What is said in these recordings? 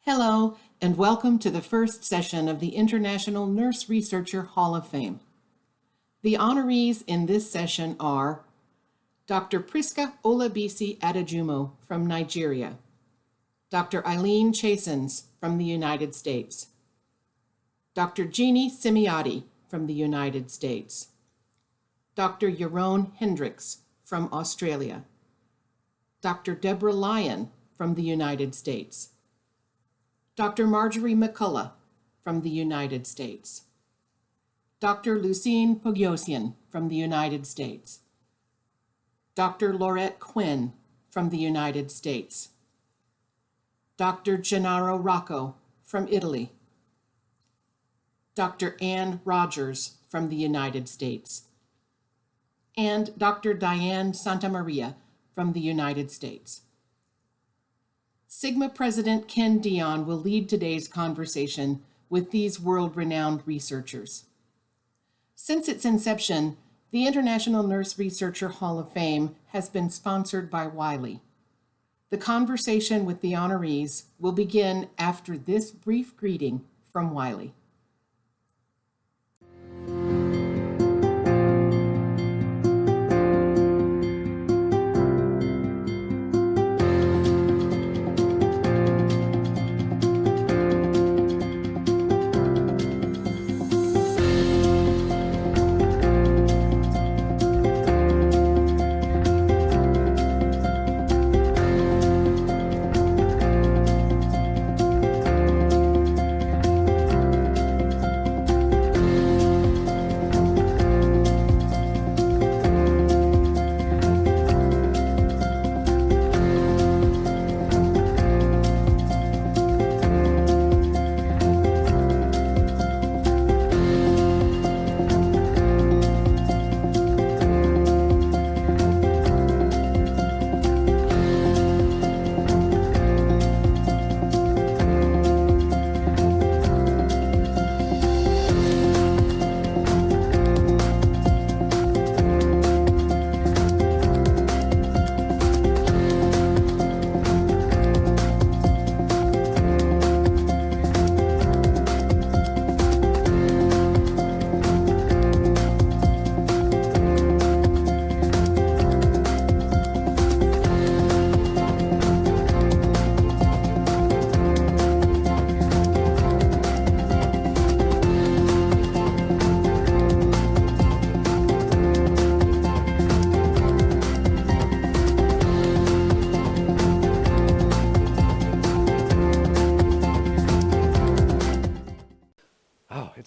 Hello, and welcome to the first session of the International Nurse Researcher Hall of Fame. The honorees in this session are Dr. Priska Olabisi Adejumo from Nigeria, Dr. Eileen Chasins from the United States, Dr. Jeannie Simiati from the United States, Dr. Jeroen Hendricks from Australia, Dr. Deborah Lyon from the United States, Dr. Marjorie McCullough from the United States, Dr. Lucine Pogyosian from the United States, Dr. Laurette Quinn from the United States, Dr. Gennaro Rocco from Italy, Dr. Anne Rogers from the United States, and Dr. Diane Santamaria from the United States. Sigma President Ken Dion will lead today's conversation with these world-renowned researchers. Since its inception, the International Nurse Researcher Hall of Fame has been sponsored by Wiley. The conversation with the honorees will begin after this brief greeting from Wiley.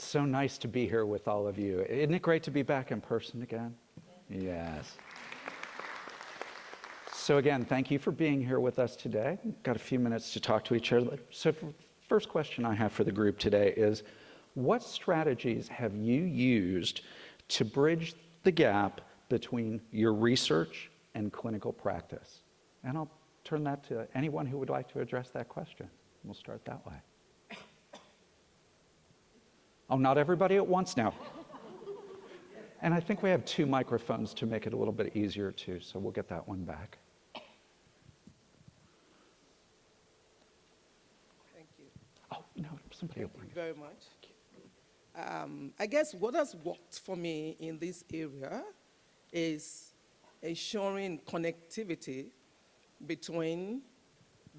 So nice to be here with all of you. Isn't it great to be back in person again? Yes. So again, thank you for being here with us today. We've got a few minutes to talk to each other. So first question I have for the group today is, what strategies have you used to bridge the gap between your research and clinical practice? And I'll turn that to anyone who would like to address that question. We'll start that way. Oh, not everybody at once now. And I think we have 2 microphones to make it a little bit easier too, so we'll get that one back. Thank you. Oh, no, somebody will bring it. Very much. I guess what has worked for me in this area is ensuring connectivity between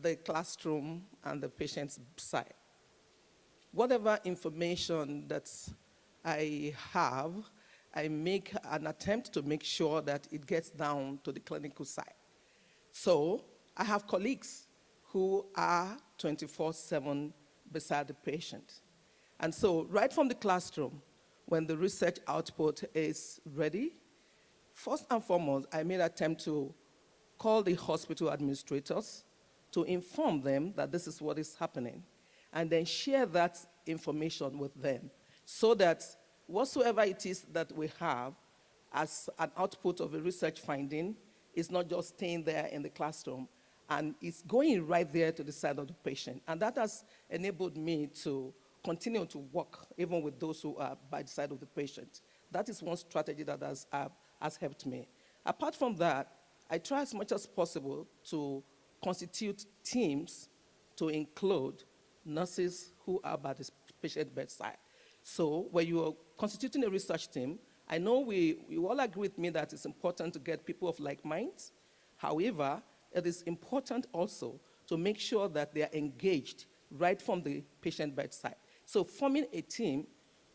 the classroom and the patient's side. Whatever information that I have, I make an attempt to make sure that it gets down to the clinical side. So I have colleagues who are 24/7 beside the patient. And so right from the classroom, when the research output is ready, first and foremost, I made an attempt to call the hospital administrators to inform them that this is what is happening, and then share that information with them so that whatsoever it is that we have as an output of a research finding is not just staying there in the classroom, and it's going right there to the side of the patient. And that has enabled me to continue to work even with those who are by the side of the patient. That is one strategy that has helped me. Apart from that, I try as much as possible to constitute teams to include nurses who are by the patient bedside. So when you are constituting a research team, I know you all agree with me that it's important to get people of like minds. However, it is important also to make sure that they are engaged right from the patient bedside. So forming a team,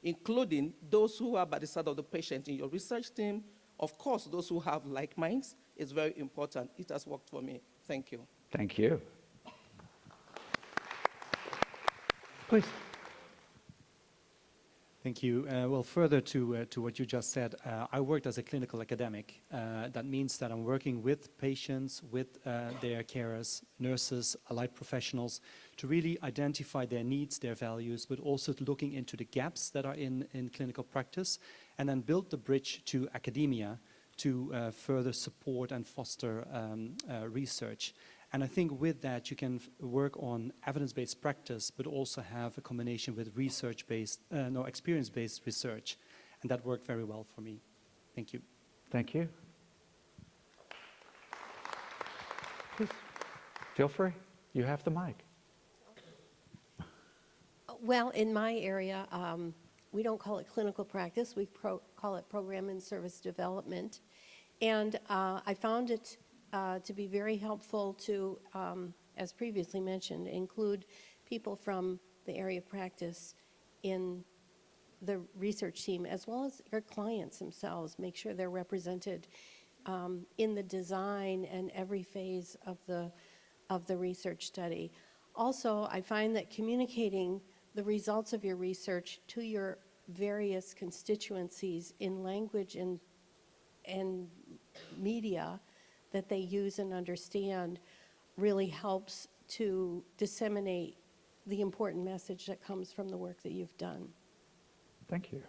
including those who are by the side of the patient in your research team, of course, those who have like minds, is very important. It has worked for me. Thank you. Thank you. Please. Thank you. Well, further to what you just said, I worked as a clinical academic. That means that I'm working with patients, with their carers, nurses, allied professionals, to really identify their needs, their values, but also looking into the gaps that are in clinical practice, and then build the bridge to academia to further support and foster research. And I think with that, you can work on evidence-based practice, but also have a combination with experience-based research. And that worked very well for me. Thank you. Thank you. Please, feel free. You have the mic. Well, in my area, we don't call it clinical practice. We call it program and service development. And I found it to be very helpful to, as previously mentioned, include people from the area of practice in the research team, as well as your clients themselves. Make sure they're represented in the design and every phase of the research study. Also, I find that communicating the results of your research to your various constituencies in language and media that they use and understand really helps to disseminate the important message that comes from the work that you've done. Thank you.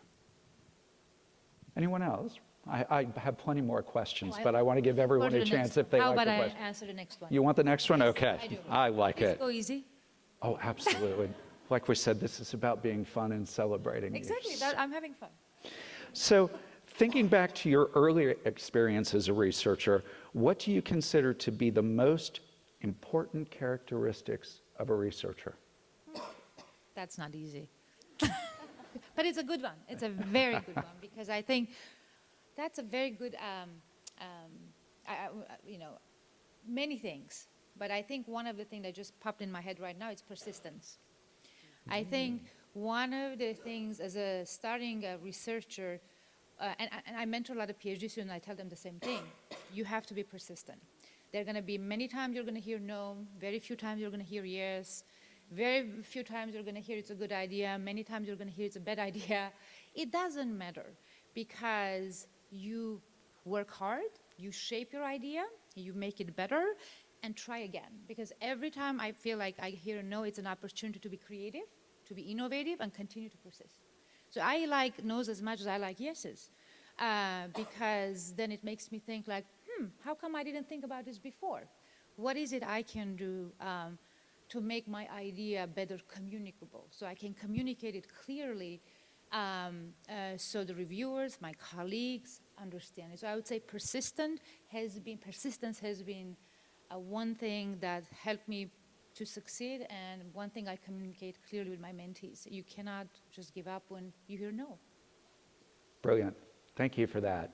Anyone else? I have plenty more questions, Oh, but I want to give everyone Go to a the chance next if they one. like the How about question. I answer the next one? You want the next one? Yes, Okay. I do. I like Let's it. go easy. Oh, absolutely. Like we said, this is about being fun and celebrating you. Exactly. I'm having fun. So thinking back to your earlier experience as a researcher, what do you consider to be the most important characteristics of a researcher? That's not easy. But it's a good one. It's a very good one because I think that's a very good, many things. But I think one of the things that just popped in my head right now is persistence. I think one of the things as a starting a researcher, and I mentor a lot of PhD students, I tell them the same thing. You have to be persistent. There are going to be many times you're going to hear no, very few times you're going to hear yes, very few times you're going to hear it's a good idea, many times you're going to hear it's a bad idea. It doesn't matter because you work hard, you shape your idea, you make it better, and try again. Because every time I feel like I hear a no, it's an opportunity to be creative, to be innovative, and continue to persist. So I like no's as much as I like yeses, because then it makes me think like, how come I didn't think about this before? What is it I can do to make my idea better communicable? So I can communicate it clearly so the reviewers, my colleagues understand it. So I would say persistence has been one thing that helped me to succeed, and one thing I communicate clearly with my mentees. You cannot just give up when you hear no. Brilliant. Thank you for that.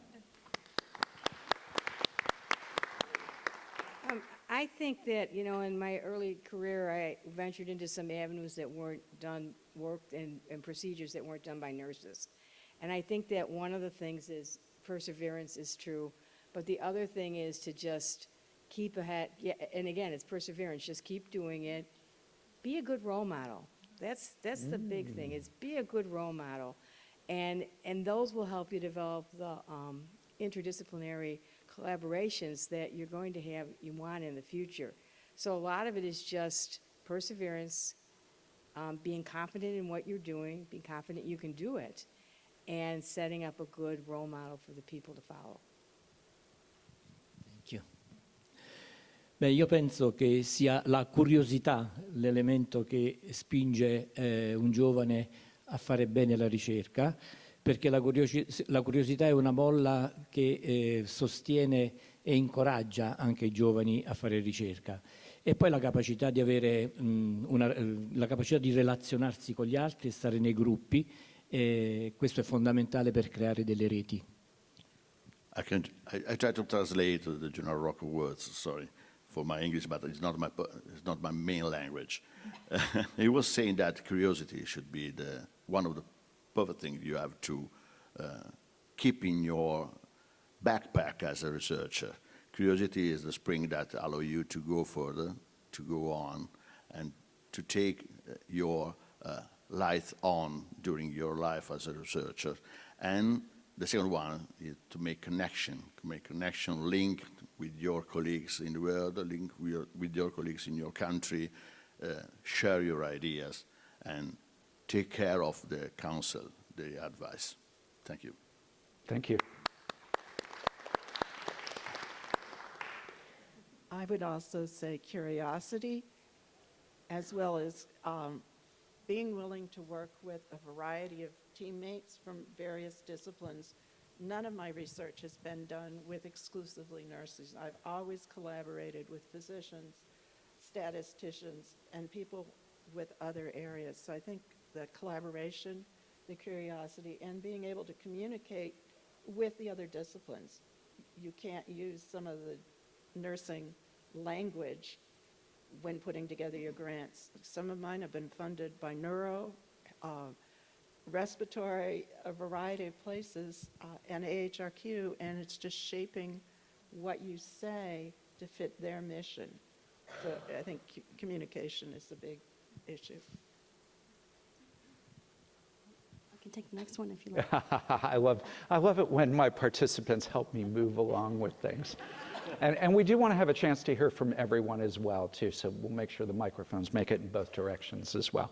I think that, in my early career, I ventured into some avenues that weren't done, worked and procedures that weren't done by nurses. And I think that one of the things is perseverance is true, but the other thing is to just keep ahead. Yeah, and again, it's perseverance. Just keep doing it. Be a good role model. That's the big thing, is be a good role model. And those will help you develop the interdisciplinary collaborations that you're going to have, you want in the future. So a lot of it is just perseverance, being confident in what you're doing, being confident you can do it, and setting up a good role model for the people to follow. Thank you. Beh, io penso che sia la curiosità l'elemento che spinge un giovane a fare bene la ricerca, perché la curiosità è una molla che sostiene e incoraggia anche i giovani a fare ricerca. E poi la capacità di avere la capacità di relazionarsi con gli altri e stare nei gruppi, questo è fondamentale per creare delle reti. I try to translate the General Rocker words, sorry, for my English, but it's not my main language. He was saying that curiosity should be one of the perfect things you have to keep in your backpack as a researcher. Curiosity is the spring that allows you to go further, to go on, and to take your light on during your life as a researcher. And the second one is to make connection, link with your colleagues in the world, link with your colleagues in your country, share your ideas, and take care of the counsel, the advice. Thank you. Thank you. I would also say curiosity, as well as being willing to work with a variety of teammates from various disciplines. None of my research has been done with exclusively nurses. I've always collaborated with physicians, statisticians, and people with other areas. So I think the collaboration, the curiosity, and being able to communicate with the other disciplines. You can't use some of the nursing language when putting together your grants. Some of mine have been funded by neuro, respiratory, a variety of places, and AHRQ, and it's just shaping what you say to fit their mission. So I think communication is a big issue. I can take the next one if you like. I love it when my participants help me move along with things. And we do want to have a chance to hear from everyone as well, too, so we'll make sure the microphones make it in both directions as well.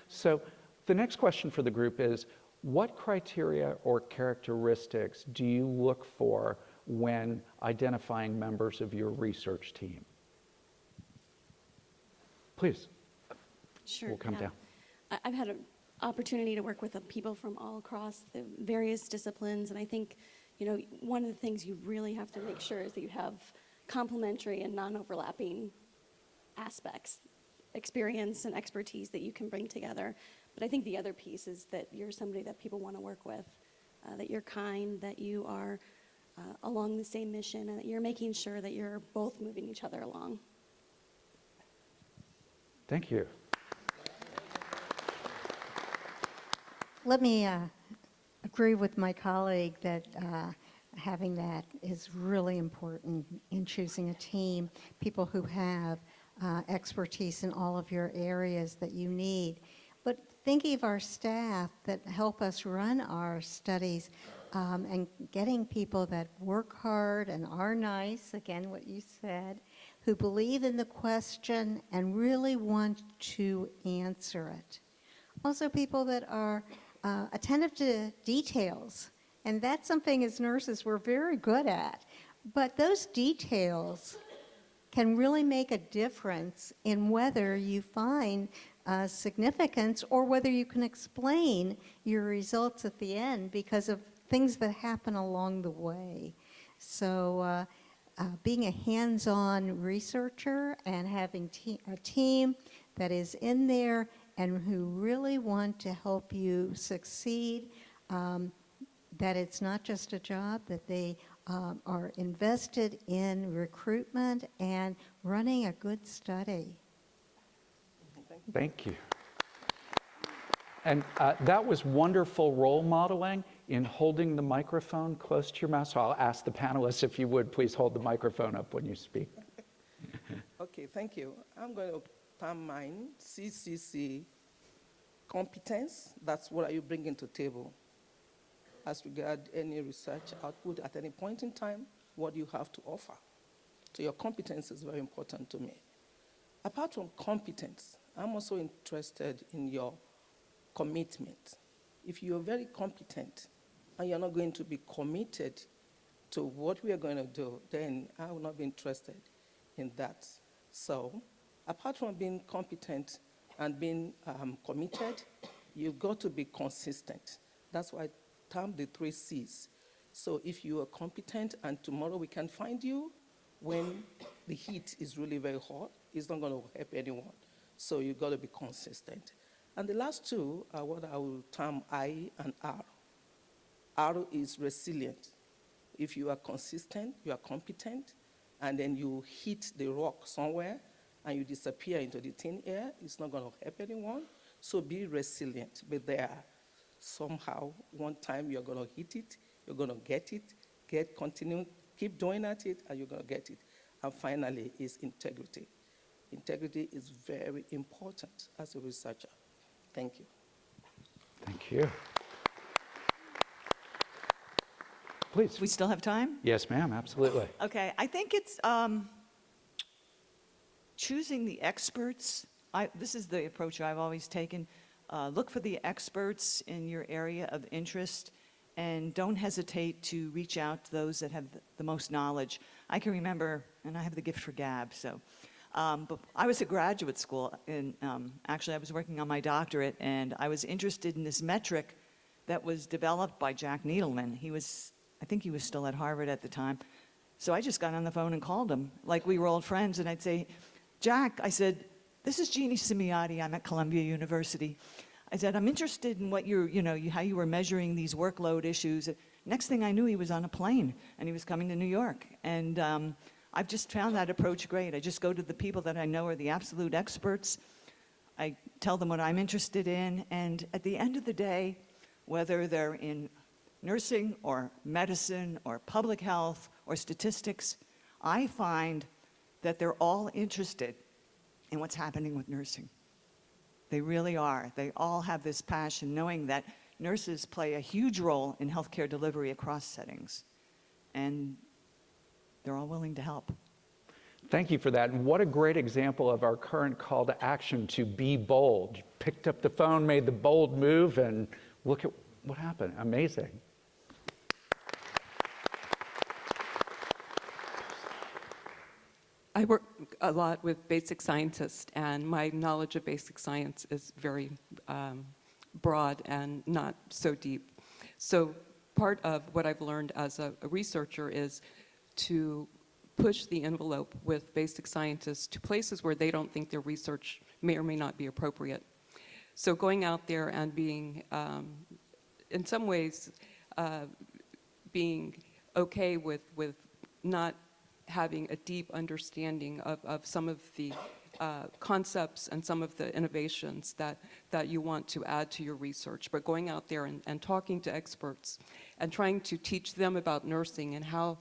So the next question for the group is, what criteria or characteristics do you look for when identifying members of your research team? Please. Sure. We'll come down. I've had an opportunity to work with people from all across the various disciplines, and I think, you know, one of the things you really have to make sure is that you have complementary and non-overlapping aspects, experience and expertise that you can bring together. But I think the other piece is that you're somebody that people want to work with, that you're kind, that you are along the same mission, and that you're making sure that you're both moving each other along. Thank you. Let me agree with my colleague that having that is really important in choosing a team, people who have expertise in all of your areas that you need. But thinking of our staff that help us run our studies and getting people that work hard and are nice, again, what you said, who believe in the question and really want to answer it. Also people that are attentive to details, and that's something as nurses we're very good at. But those details can really make a difference in whether you find significance or whether you can explain your results at the end because of things that happen along the way. So being a hands-on researcher and having a team that is in there and who really want to help you succeed, that it's not just a job, that they are invested in recruitment and running a good study. Thank you. And that was wonderful role modeling in holding the microphone close to your mouth. So I'll ask the panelists if you would please hold the microphone up when you speak. Okay, thank you. I'm going to term mine CCC competence. That's what you bring into the table. As regard any research output at any point in time, what you have to offer. So your competence is very important to me. Apart from competence, I'm also interested in your commitment. If you're very competent and you're not going to be committed to what we are going to do, then I will not be interested in that. So apart from being competent and being committed, you've got to be consistent. That's why I termed the 3 C's. So if you are competent and tomorrow we can find you when the heat is really very hot, it's not going to help anyone. So you got to be consistent. And the last two are what I will term I and R. R is resilient. If you are consistent, you are competent, and then you hit the rock somewhere and you disappear into the thin air, it's not going to help anyone. So be resilient, be there. Somehow, one time you're going to hit it, you're going to get it, continue, keep doing at it, and you're going to get it. And finally is integrity. Integrity is very important as a researcher. Thank you. Thank you. Please. We still have time? Yes, ma'am, absolutely. Okay, I think it's choosing the experts. This is the approach I've always taken. Look for the experts in your area of interest and don't hesitate to reach out to those that have the most knowledge. I can remember, and I have the gift for gab, so, but I was at graduate school, and actually I was working on my doctorate, and I was interested in this metric that was developed by Jack Needleman. I think he was still at Harvard at the time. So I just got on the phone and called him, like we were old friends, and I'd say, Jack, I said, this is Jeannie Simiotti, I'm at Columbia University. I said, I'm interested in what how you were measuring these workload issues. Next thing I knew, he was on a plane, and he was coming to New York. And I've just found that approach great. I just go to the people that I know are the absolute experts. I tell them what I'm interested in, and at the end of the day, whether they're in nursing or medicine or public health or statistics, I find that they're all interested in what's happening with nursing. They really are. They all have this passion, knowing that nurses play a huge role in healthcare delivery across settings, and they're all willing to help. Thank you for that. And what a great example of our current call to action to be bold. You picked up the phone, made the bold move, and look at what happened. Amazing. I work a lot with basic scientists, and my knowledge of basic science is very broad and not so deep. So part of what I've learned as a researcher is to push the envelope with basic scientists to places where they don't think their research may or may not be appropriate. So going out there and being, in some ways, being okay with not having a deep understanding of some of the concepts and some of the innovations that you want to add to your research, but going out there and talking to experts and trying to teach them about nursing and how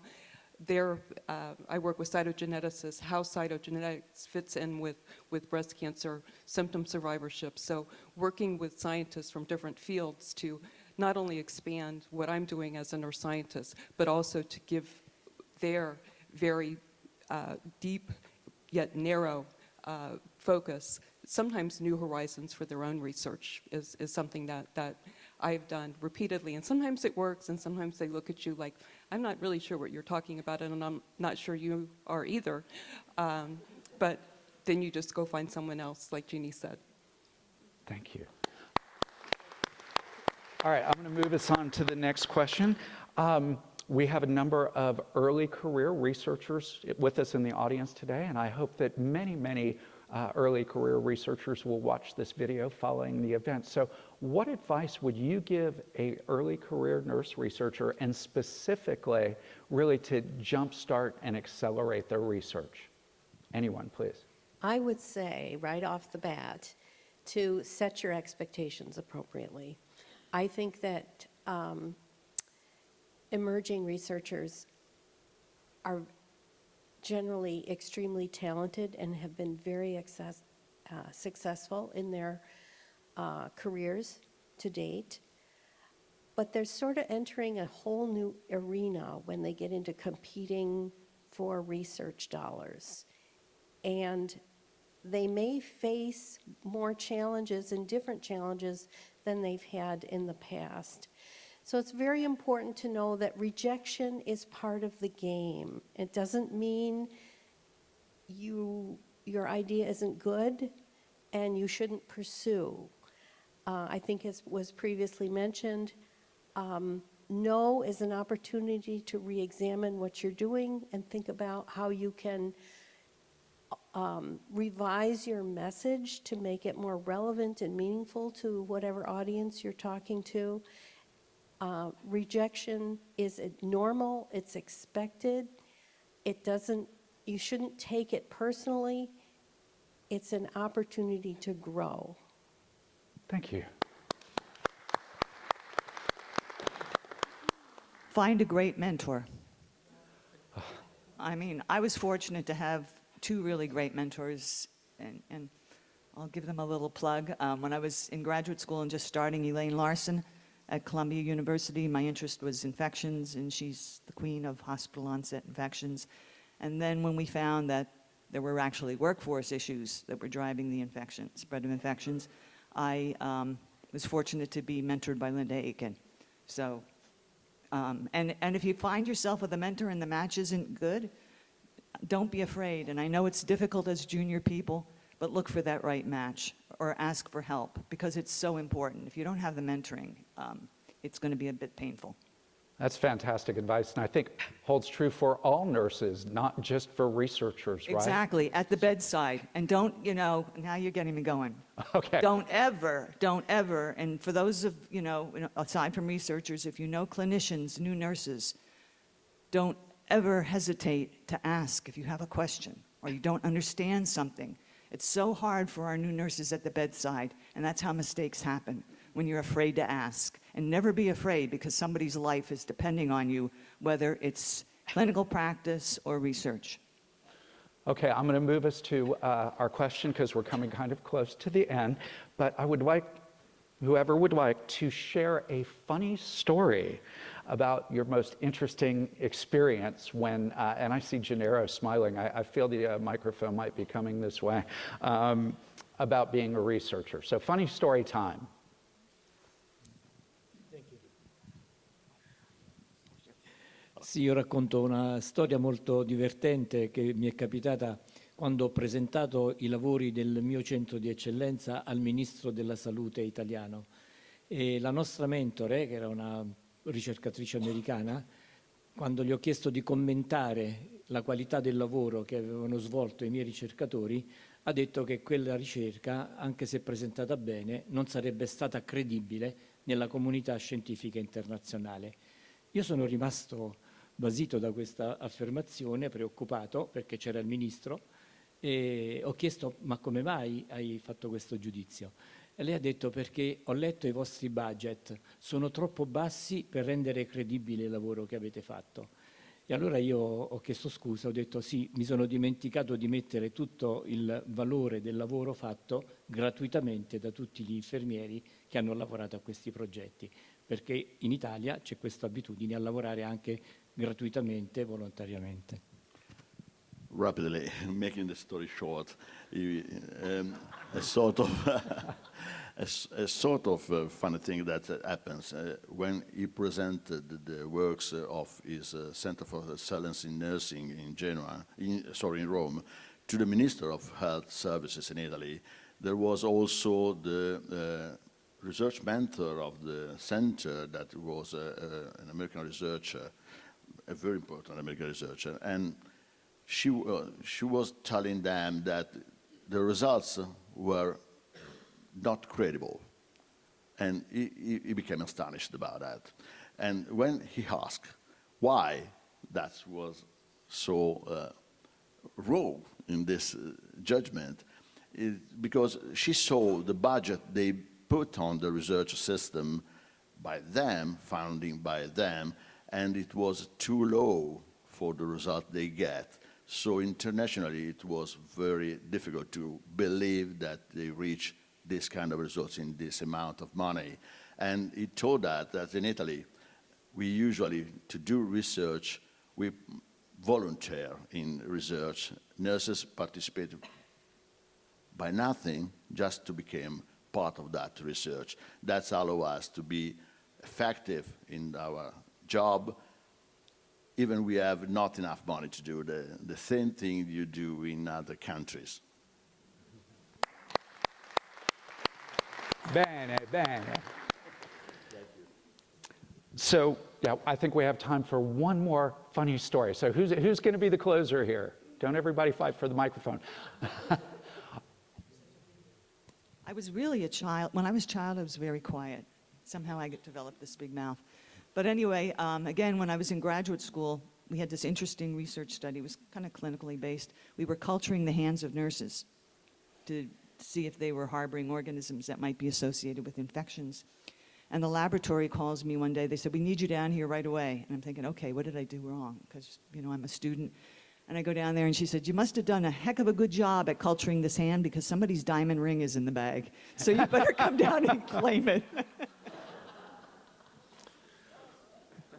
I work with cytogeneticists, how cytogenetics fits in with breast cancer symptom survivorship. So working with scientists from different fields to not only expand what I'm doing as a nurse scientist, but also to give their very deep yet narrow focus, sometimes new horizons for their own research is something that I've done repeatedly. And sometimes it works, and sometimes they look at you like, I'm not really sure what you're talking about, and I'm not sure you are either. But then you just go find someone else, like Jeannie said. Thank you. All right, I'm going to move us on to the next question. We have a number of early career researchers with us in the audience today, and I hope that many early career researchers will watch this video following the event. So what advice would you give an early career nurse researcher, and specifically really to jumpstart and accelerate their research? Anyone, please. I would say right off the bat to set your expectations appropriately. I think that emerging researchers are generally extremely talented and have been very successful in their careers to date. But they're sort of entering a whole new arena when they get into competing for research dollars. And they may face more challenges and different challenges than they've had in the past. So it's very important to know that rejection is part of the game. It doesn't mean your idea isn't good and you shouldn't pursue. I think as was previously mentioned, no is an opportunity to re-examine what you're doing and think about how you can revise your message to make it more relevant and meaningful to whatever audience you're talking to. Rejection is normal, it's expected. You shouldn't take it personally. It's an opportunity to grow. Thank you. Find a great mentor. I mean, I was fortunate to have two really great mentors, and I'll give them a little plug. When I was in graduate school and just starting, Elaine Larson at Columbia University, my interest was infections, and she's the queen of hospital onset infections. And then when we found that there were actually workforce issues that were driving the spread of infections, I was fortunate to be mentored by Linda Aiken. So, and if you find yourself with a mentor and the match isn't good, don't be afraid. And I know it's difficult as junior people, but look for that right match or ask for help, because it's so important. If you don't have the mentoring, it's going to be a bit painful. That's fantastic advice, and I think holds true for all nurses, not just for researchers, right? Exactly, at the bedside. And don't, now you're getting me going. Okay. Don't ever, and for those of, aside from researchers, if you know clinicians, new nurses, don't ever hesitate to ask if you have a question or you don't understand something. It's so hard for our new nurses at the bedside, and that's how mistakes happen, when you're afraid to ask. And never be afraid, because somebody's life is depending on you, whether it's clinical practice or research. Okay, I'm going to move us to our question, because we're coming kind of close to the end. But I would like, whoever would like, to share a funny story about your most interesting experience when, and I see Gennaro smiling, I feel the microphone might be coming this way, about being a researcher. So funny story time. Sì, io racconto una storia molto divertente che mi è capitata quando ho presentato i lavori del mio centro di eccellenza al Ministro della Salute italiano. E la nostra mentore, che era una ricercatrice americana, quando gli ho chiesto di commentare la qualità del lavoro che avevano svolto i miei ricercatori, ha detto che quella ricerca, anche se presentata bene, non sarebbe stata credibile nella comunità scientifica internazionale. Io sono rimasto basito da questa affermazione, preoccupato, perché c'era il ministro, e ho chiesto: ma come mai hai fatto questo giudizio? E lei ha detto: perché ho letto i vostri budget, sono troppo bassi per rendere credibile il lavoro che avete fatto. E allora io ho chiesto scusa, ho detto: sì, mi sono dimenticato di mettere tutto il valore del lavoro fatto gratuitamente da tutti gli infermieri che hanno lavorato a questi progetti, perché in Italia c'è questa abitudine a lavorare anche gratuitamente, volontariamente. Rapidly, making the story short, a sort of funny thing that happens when he presented the works of his Center for Excellence in Nursing in Genoa, in Rome, to the Minister of Health Services in Italy. There was also the research mentor of the center that was an American researcher, a very important American researcher, and she was telling them that the results were not credible, and he became astonished about that. And when he asked why that was so wrong in this judgment, because she saw the budget they put on the research system by them, funding by them, and it was too low for the result they get. So internationally, it was very difficult to believe that they reach this kind of results in this amount of money. And he told that in Italy, we usually, to do research, we volunteer in research. Nurses participate by nothing just to become part of that research. That's allow us to be effective in our job, even we have not enough money to do the same thing you do in other countries. Bene, bene. So, yeah, I think we have time for one more funny story. So who's going to be the closer here? Don't everybody fight for the microphone. I was really a child. When I was a child, I was very quiet. Somehow I developed this big mouth. But anyway, again, when I was in graduate school, we had this interesting research study. It was kind of clinically based. We were culturing the hands of nurses to see if they were harboring organisms that might be associated with infections. And the laboratory calls me one day. They said, "We need you down here right away." And I'm thinking, okay, what did I do wrong? Because, I'm a student. And I go down there, and she said, "You must have done a heck of a good job at culturing this hand because somebody's diamond ring is in the bag. So you better come down and claim it."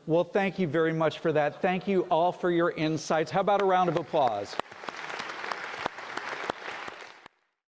Well, thank you very much for that. Thank you all for your insights. How about a round of applause?